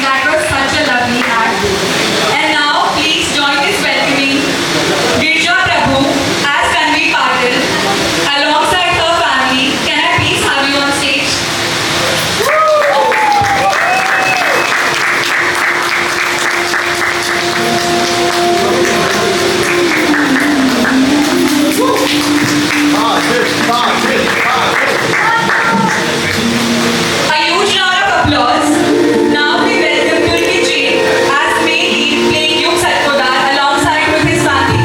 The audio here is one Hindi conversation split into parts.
That was such a lovely act. And now, please join us welcoming Girja Prabhu as Tanvi Patil alongside her family. Can I please have you on stage? A huge round of applause. Now we welcome Pulki Jain as main lead playing Yug Satpodar alongside with his family.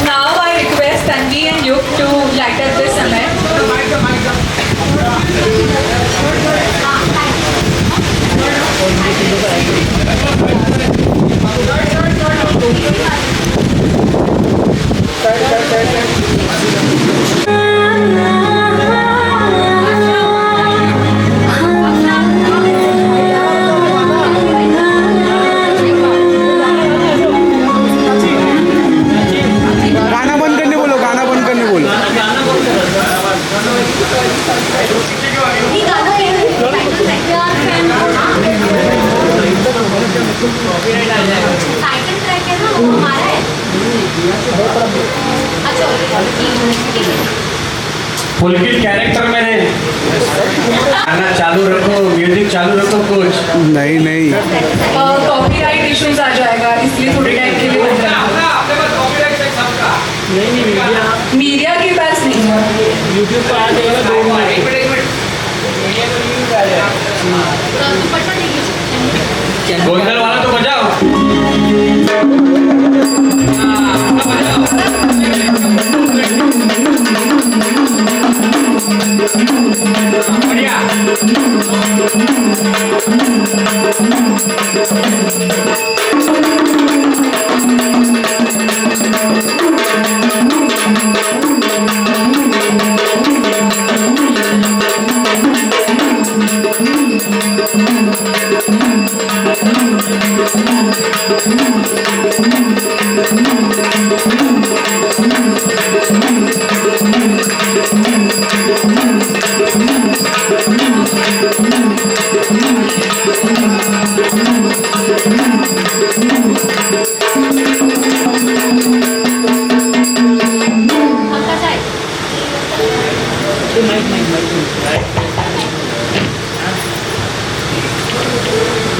Now I request Tanvi and Yug to light up this event. गाना बंद करने बोलो, गाना बंद करने बोलो। टाइटल ट्रैक है ना वो हमारा है। अच्छा ठीक है। फुलकिल कैरेक्टर में है। गाना चालू रखो, म्यूजिक चालू रखो कुछ। नहीं नहीं कॉपीराइट इश्यूज आ जाएगा, इसलिए थोड़ी टाइम के लिए बंद करना। मीडिया के पास नहीं है। यूट्यूब पर आ जाएगा 2 मिनट। गोंधल वाला तो बजाओ। बढ़िया।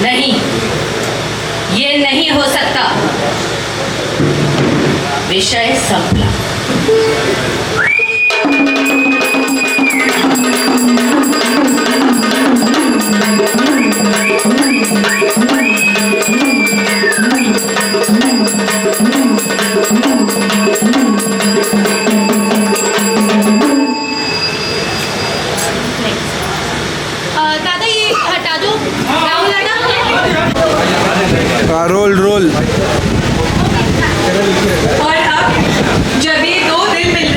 नहीं, ये नहीं हो सकता। विषय संपला। दादा ये हटा दो, राहुल आना। रोल रोल और अब जब ये दो दिल मिलते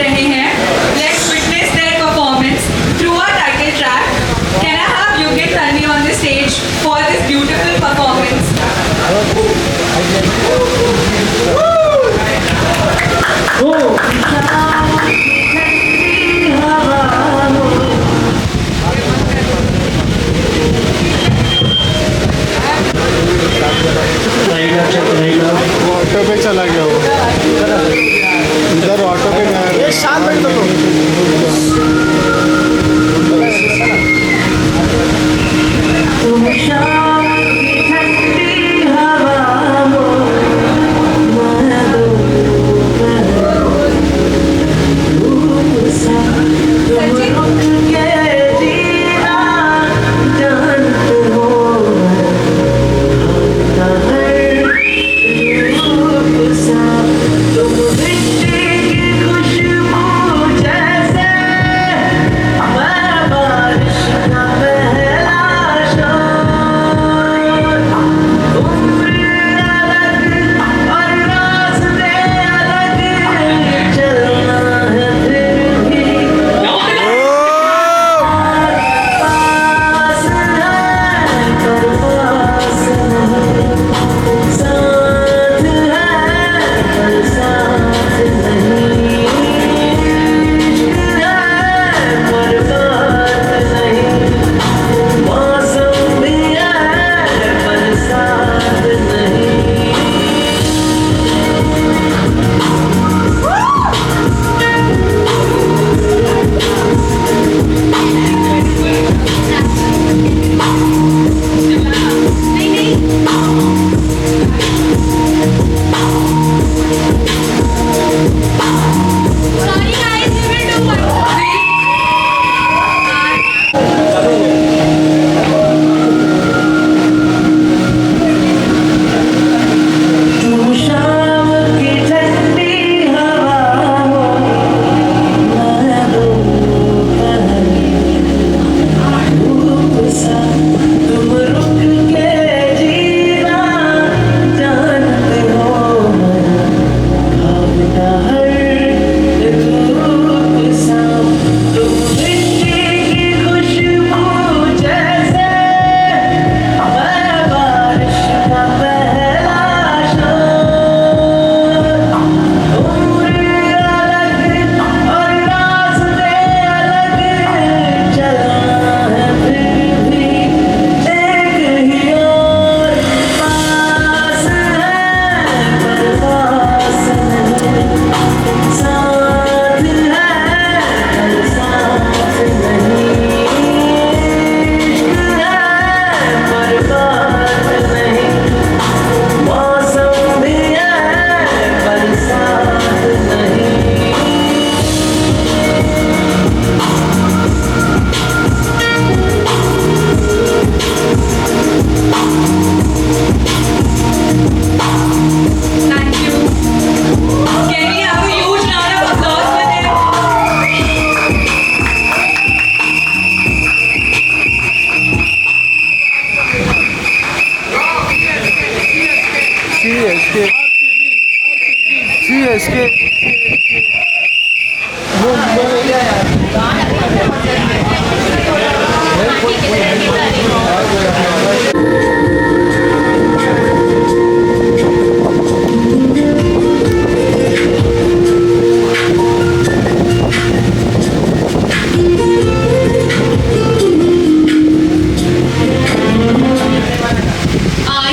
CSK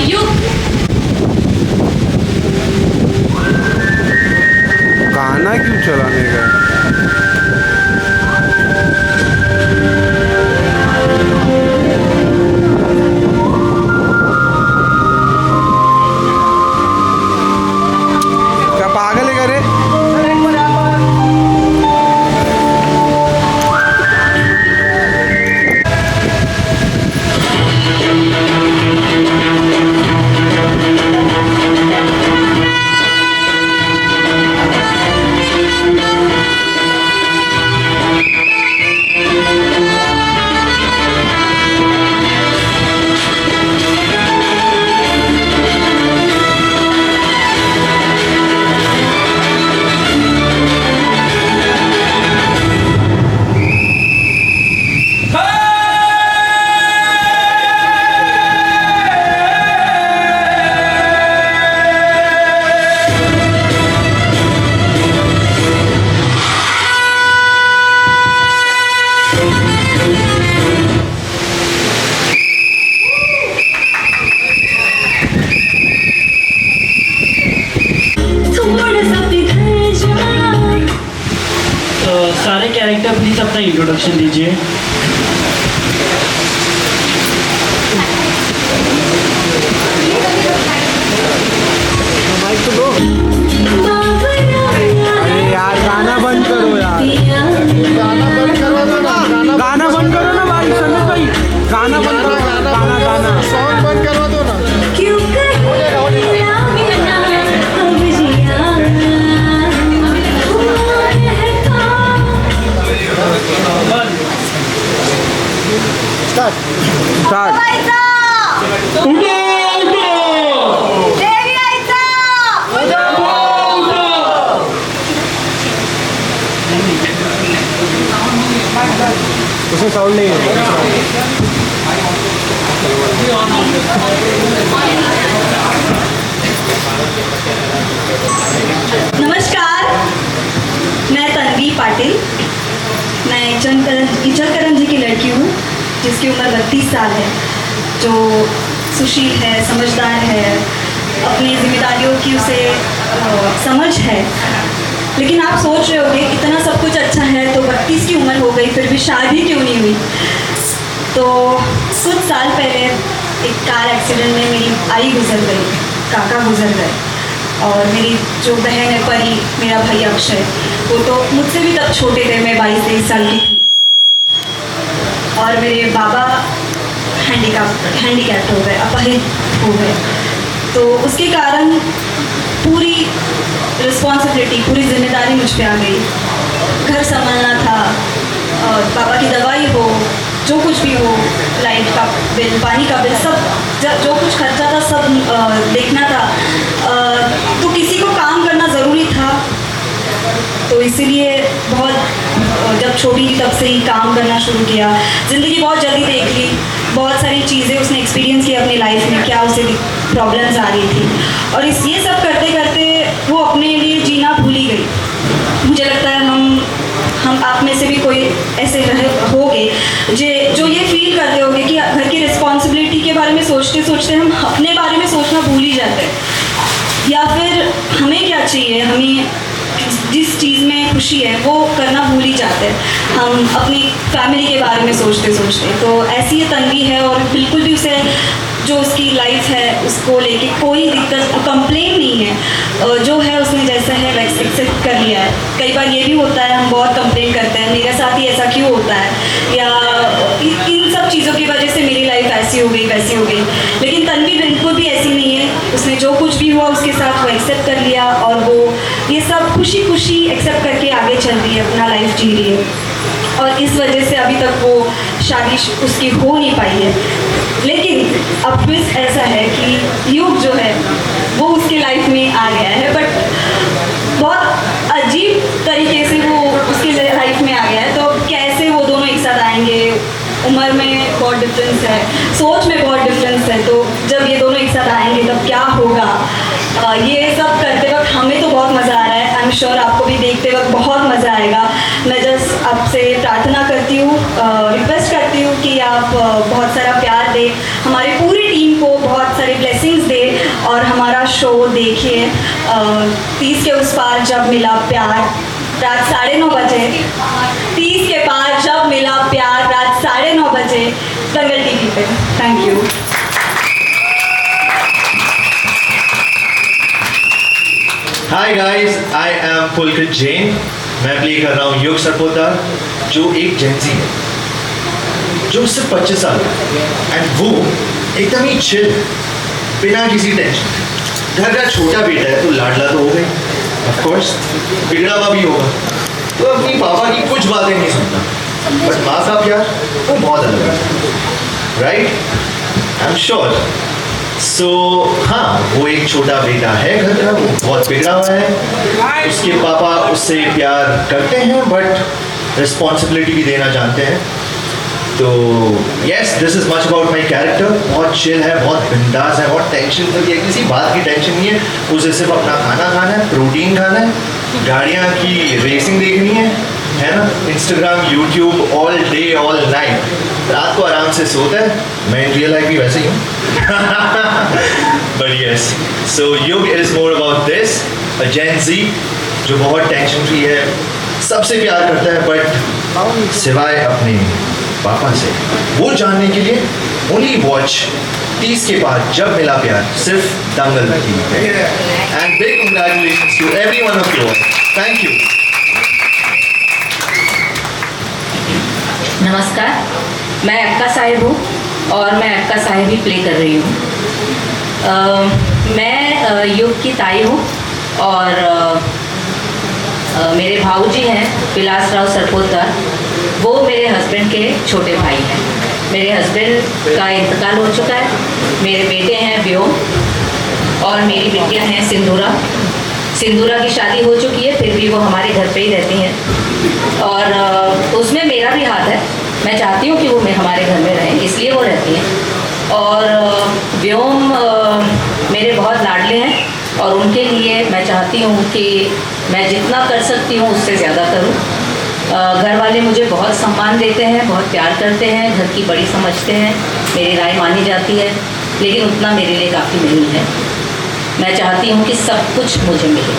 युग गाना क्यों चलाने का है? क्या पागल है करे? सारे कैरेक्टर प्लीज अपना इंट्रोडक्शन दीजिए। अरे यार गाना बंद करो यार, गाना बंद करो ना भाई, समीर भाई गाना बंद करो, गाना सॉन्ग बंद करवा दो ना। स्टार्ट। उसमें साउंड नहीं है। नमस्कार, मैं तन्वी पाटिल। मैं इचलकरंजी जी की लड़की हूँ जिसकी उम्र 32 साल है, जो सुशील है, समझदार है, अपनी जिम्मेदारियों की उसे समझ है। लेकिन आप सोच रहे होंगे इतना सब कुछ अच्छा है तो 32 की उम्र हो गई फिर भी शादी क्यों नहीं हुई। तो कुछ साल पहले एक कार एक्सीडेंट में मेरी आई गुजर गई, काका गुजर गए, और मेरी जो बहन है परी, मेरा भाई अक्षय, वो तो मुझसे भी तब छोटे थे, मैं 22-23 साल की थी, और मेरे बाबा हैंडीकैप्ट हो गए, अपाहिज हो गए। तो उसके कारण पूरी रिस्पॉन्सिबिलिटी, पूरी जिम्मेदारी मुझ पे आ गई। घर संभालना था, और पापा की दवाई हो, जो कुछ भी हो, लाइट का बिल, पानी का बिल, सब जो कुछ खर्चा था सब देखना था। तो किसी को काम करना ज़रूरी था, तो इसीलिए बहुत जब छोटी थी तब से ही काम करना शुरू किया। ज़िंदगी बहुत जल्दी देख ली, बहुत सारी चीज़ें उसने एक्सपीरियंस किया अपनी लाइफ में, क्या उसे प्रॉब्लम्स आ रही थी, और ये सब करते करते वो अपने लिए जीना भूल ही गई। मुझे लगता है हम आप में से भी कोई ऐसे होगे जो ये फील करते होंगे कि घर की रिस्पॉन्सिबिलिटी के बारे में सोचते सोचते हम अपने बारे में सोचना भूल ही जाते हैं, या फिर हमें क्या चाहिए, हमें जिस चीज़ में खुशी है वो करना भूल ही जाते हैं हम अपनी फैमिली के बारे में सोचते सोचते। तो ऐसी ये तन्वी है, और बिल्कुल भी उसे जो उसकी लाइफ है उसको लेके कोई दिक्कत, कंप्लेन नहीं है, जो है उसने जैसा है वैसे एक्सेप्ट कर लिया है। कई बार ये भी होता है, हम बहुत कंप्लेन करते हैं मेरे साथ ही ऐसा क्यों होता है, या इन सब चीज़ों की वजह से मेरी लाइफ ऐसी हो गई वैसी हो गई। लेकिन तन्वी बिल्कुल भी ऐसी नहीं है, उसने जो कुछ भी हुआ उसके साथ वो एक्सेप्ट कर लिया, और वो ये सब खुशी खुशी एक्सेप्ट करके आगे चल रही है, अपना लाइफ जी रही है, और इस वजह से अभी तक वो शादी उसकी हो नहीं पाई है। लेकिन अब ट्विस्ट ऐसा है कि युग जो है वो उसके लाइफ में आ गया है, बट बहुत अजीब तरीके से वो उसके लाइफ में आ गया है। तो कैसे वो दोनों एक साथ आएंगे, उम्र में बहुत डिफरेंस है, सोच में बहुत डिफरेंस है, तो जब ये दोनों एक साथ आएंगे तब क्या होगा। ये सब करते वक्त हमें तो बहुत मज़ा आ रहा है, आई एम श्योर आपको भी देखते वक्त बहुत मज़ा आएगा। मैं जस्ट आपसे प्रार्थना करती हूँ, रिक्वेस्ट करती हूँ कि आप बहुत सारा प्यार दें, हमारी पूरी टीम को बहुत सारे ब्लेसिंग्स दें और हमारा शो देखिए 30 के उस पार जब मिला प्यार, रात 9:30 बजे। 30 के पार जब मिला प्यार, रात 9:30 बजे, दंगल टीवी पे। Thank you. Hi guys, I am Pulkit Jain. मैं प्ले कर रहा हूँ युग सरपोतदार, जो एक जेंजी है, जो सिर्फ 25 साल का है एंड वो एकदम ही चिल, बिना किसी टेंशन। घर का छोटा बेटा है तो लाडला तो हो गई, ऑफ कोर्स बिगड़ा हुआ भी होगा, तो अपनी पापा की कुछ बातें नहीं सुनता, बट माँ का प्यार वो बहुत अलग है, right? I am sure. So हाँ, वो एक छोटा बेटा है घर का, वो बहुत बिगड़ा हुआ है, उसके पापा उससे प्यार करते हैं बट रिस्पॉन्सिबिलिटी भी देना जानते हैं। तो yes, this is much about my character. बहुत चिल है, बहुत बिंदास है, बहुत टेंशन फ्री है, किसी बात की टेंशन नहीं है। उसे सिर्फ अपना खाना खाना है, प्रोटीन खाना है, गाड़ियाँ की रेसिंग देखनी है ना, Instagram YouTube all day all night, रात को आराम से सोता है। मैं इन रियल लाइफ भी वैसे ही हूँ। बट यस, सो युग इज मोर अबाउट दिस, अ जेन ज़ी जो बहुत टेंशन फ्री है, सबसे प्यार करता है बट सिवाय अपने पापा से। वो जानने के लिए ओनली वॉच 30 के बाद जब मिला प्यार, सिर्फ दंगल टीवी पे। And big congratulations to everyone of you. Thank you. नमस्कार, मैं अक्का साहिब हूँ और मैं अक्का साहिब ही प्ले कर रही हूँ। मैं युग की ताई हूँ और मेरे भाऊजी हैं विलास राव सरपोतदार, वो मेरे हस्बैंड के छोटे भाई हैं। मेरे हस्बैंड का इंतकाल हो चुका है। मेरे बेटे हैं व्योम और मेरी बिटियाँ हैं सिंदूरा। सिंदूरा की शादी हो चुकी है, फिर भी वो हमारे घर पे ही रहती हैं और उसमें मेरा भी हाथ है। मैं चाहती हूँ कि वो हमारे घर में रहें, इसलिए वो रहती हैं। और व्योम मेरे बहुत लाडले हैं और उनके लिए मैं चाहती हूँ कि मैं जितना कर सकती हूँ उससे ज़्यादा करूँ। घर वाले मुझे बहुत सम्मान देते हैं, बहुत प्यार करते हैं, घर की बड़ी समझते हैं, मेरी राय मानी जाती है, लेकिन उतना मेरे लिए काफ़ी नहीं है। मैं चाहती हूँ कि सब कुछ मुझे मिले,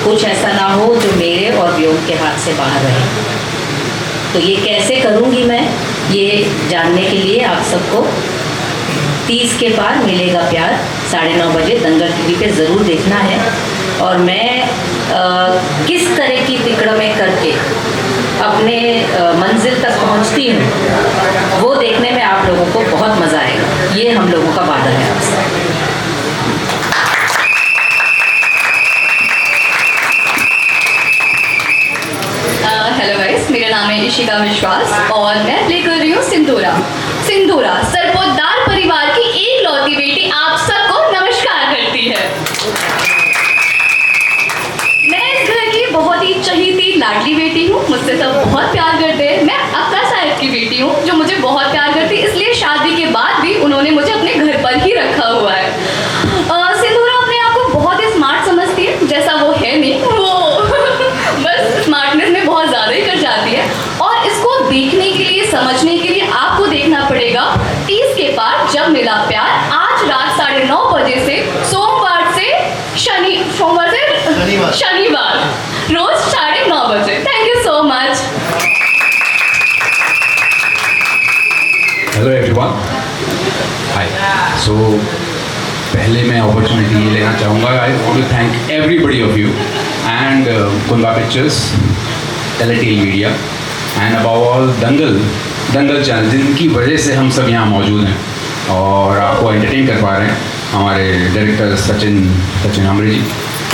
कुछ ऐसा ना हो जो मेरे और व्योम के हाथ से बाहर रहे। तो ये कैसे करूँगी मैं, ये जानने के लिए आप सबको 30 के बाद मिलेगा प्यार 9:30 बजे दंगल टीवी पे ज़रूर देखना है। और मैं किस तरह की तिकड़में करके अपने मंजिल तक पहुंचती हूँ, वो देखने में आप लोगों को बहुत मज़ा आएगा। ये हम लोगों का वादा है आपसे। हेलो गाइस, मेरा नाम है इशिका विश्वास और मैं प्ले कर रही हूँ सिंदूरा। सिंदूरा सरपोतदार परिवार की एक लौती बेटी आप सबको नमस्कार करती है। मैं इस घर की बहुत ही चहेती लाडली बेटी हूँ, मुझसे सब बहुत प्यार करते हैं। मैं अक्का साहिब की बेटी हूँ जो मुझे बहुत प्यार करती है, इसलिए शादी के बाद भी उन्होंने मुझे अपने घर पर ही रखा हुआ है। सिंदूरा अपने आप को बहुत ही स्मार्ट समझती है, जैसा वो है नहीं, वो बस स्मार्टनेस में बहुत ज़्यादा ही कर जाती है। और इसको देखने के लिए, समझने के लिए आपको देखना पड़ेगा 30 के बाद जब मिला प्यार, आज रात 9:30 बजे से सोमवार से शनिवार रोज 9:30 बजे। Thank you so much. Hello everyone, hi. So पहले मैं अपॉर्चुनिटी ये लेना चाहूँगा, I want to thank everybody of you and Kunda pictures, teletale media and above all Dangal channel, जिनकी वजह से हम सब यहाँ मौजूद हैं और आपको एंटरटेन कर पा रहे हैं। हमारे डायरेक्टर सचिन आमरे जी,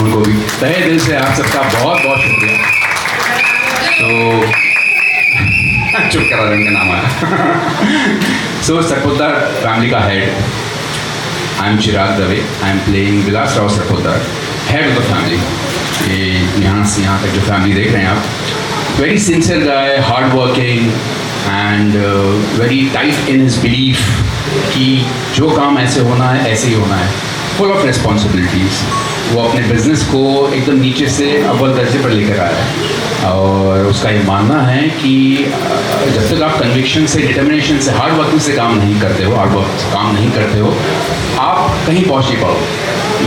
उनको भी तहे दिल से आप सबका बहुत बहुत शुक्रिया। तो चुप करा, उनका नाम आया। सो सरपोतदार फैमिली का head I am Chirag Dave, I am playing Vilas Rao Sarpotdar, head of the family. ये यहाँ से यहाँ तक जो फैमिली देख रहे हैं आप, very sincere guy, hard working and very tight in his belief कि जो काम ऐसे होना है ऐसे ही होना है, फुल ऑफ रिस्पॉन्सिबिलिटीज़। वो अपने बिजनेस को एकदम नीचे से अव्वल दर्जे पर लेकर आया है और उसका ये मानना है कि जब तक आप कन्विक्शन से, डिटर्मिनेशन से, हार्ड वर्किंग से काम नहीं करते हो, हार्ड वर्क से काम नहीं करते हो, आप कहीं पहुँच नहीं पाओ।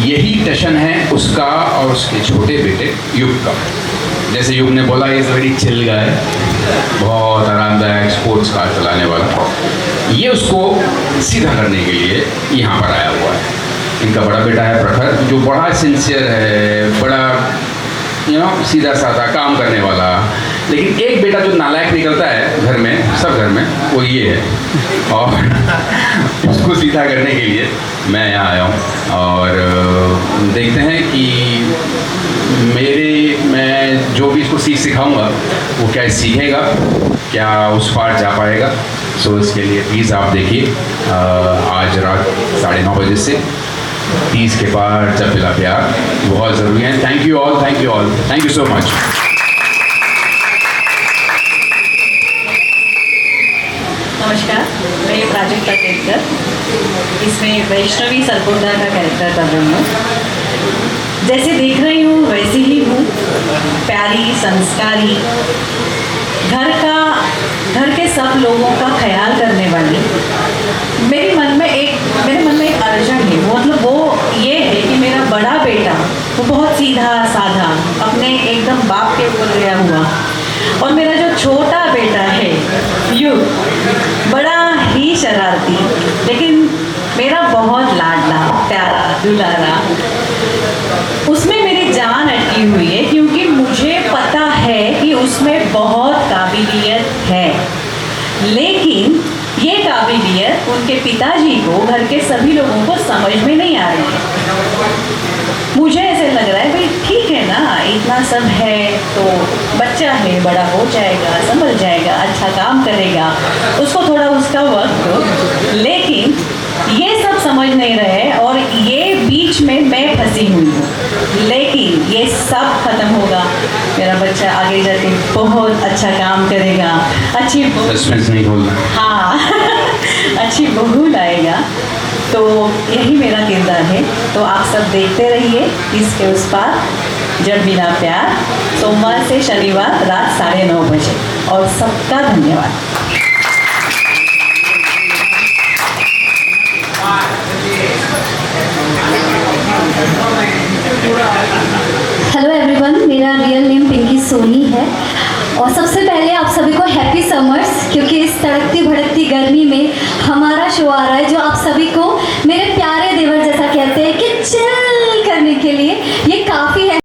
यही टशन है उसका और उसके छोटे बेटे युग का। जैसे युग ने बोला, इज़ वेरी चिल गाय, बहुत आरामदायक स्पोर्ट्स कार चलाने वाला। ये उसको सीधा करने के लिए यहाँ पर आया हुआ है। इनका बड़ा बेटा है प्रखर, जो बड़ा सिंसियर है, बड़ा सीधा साधा काम करने वाला। लेकिन एक बेटा जो नालायक निकलता है घर में, सब घर में, वो ये है। और उसको सीधा करने के लिए मैं यहाँ आया हूँ और देखते हैं कि मैं जो भी इसको सिखाऊंगा वो क्या सीखेगा, क्या उस पार जा पाएगा। सो इसके लिए प्लीज़ आप देखिए आज रात 9:30 बजे से 30 के पार जब मिला प्यार, बहुत ज़रूरी है। Thank you all, thank you all, thank you so much. नमस्कार, मैं प्राजक्ता केतकर, इसमें वैष्णवी सरपोतदार का कैरेक्टर कर रही हूँ। जैसे देख रही हूँ वैसे ही हूँ, प्यारी, संस्कारी, घर के सब लोगों का ख्याल करने वाली। मेरे मन में एक अर्जन है, मतलब वो ये है कि मेरा बड़ा बेटा वो बहुत सीधा साधा, अपने एकदम बाप के ऊपर गया हुआ, और मेरा जो छोटा बेटा है युग, बड़ा ही शरारती, लेकिन मेरा बहुत लाडला, प्यारा, दुलारा। उसमें मेरी जान अटकी हुई है क्योंकि मुझे पता है कि उसमें बहुत काबिलियत है, लेकिन ये काबिलियत उनके पिताजी को, घर के सभी लोगों को समझ में नहीं आ रही है। मुझे ऐसे लग रहा है भाई ठीक है ना, इतना सब है तो बच्चा है, बड़ा हो जाएगा, संभल जाएगा, अच्छा काम करेगा, उसको थोड़ा उसका वक्त दो। लेकिन ये सब समझ नहीं रहे और ये बीच में मैं फंसी हुई हूँ। लेकिन ये सब खत्म होगा, मेरा बच्चा आगे जाके बहुत अच्छा काम करेगा, अच्छी सस्पेंस नहीं खोलना। हाँ अच्छी बहू लाएगा। तो यही मेरा किरदार है। तो आप सब देखते रहिए इसके उस पार जब मिला प्यार, सोमवार से शनिवार रात 9:30 बजे। और सबका धन्यवाद। हेलो एवरीवन, मेरा रियल नेम पिंकी सोनी है और सबसे पहले आप सभी को हैप्पी समर्स, क्योंकि इस तड़कती भड़कती गर्मी में हमारा शो आ रहा है जो आप सभी को मेरे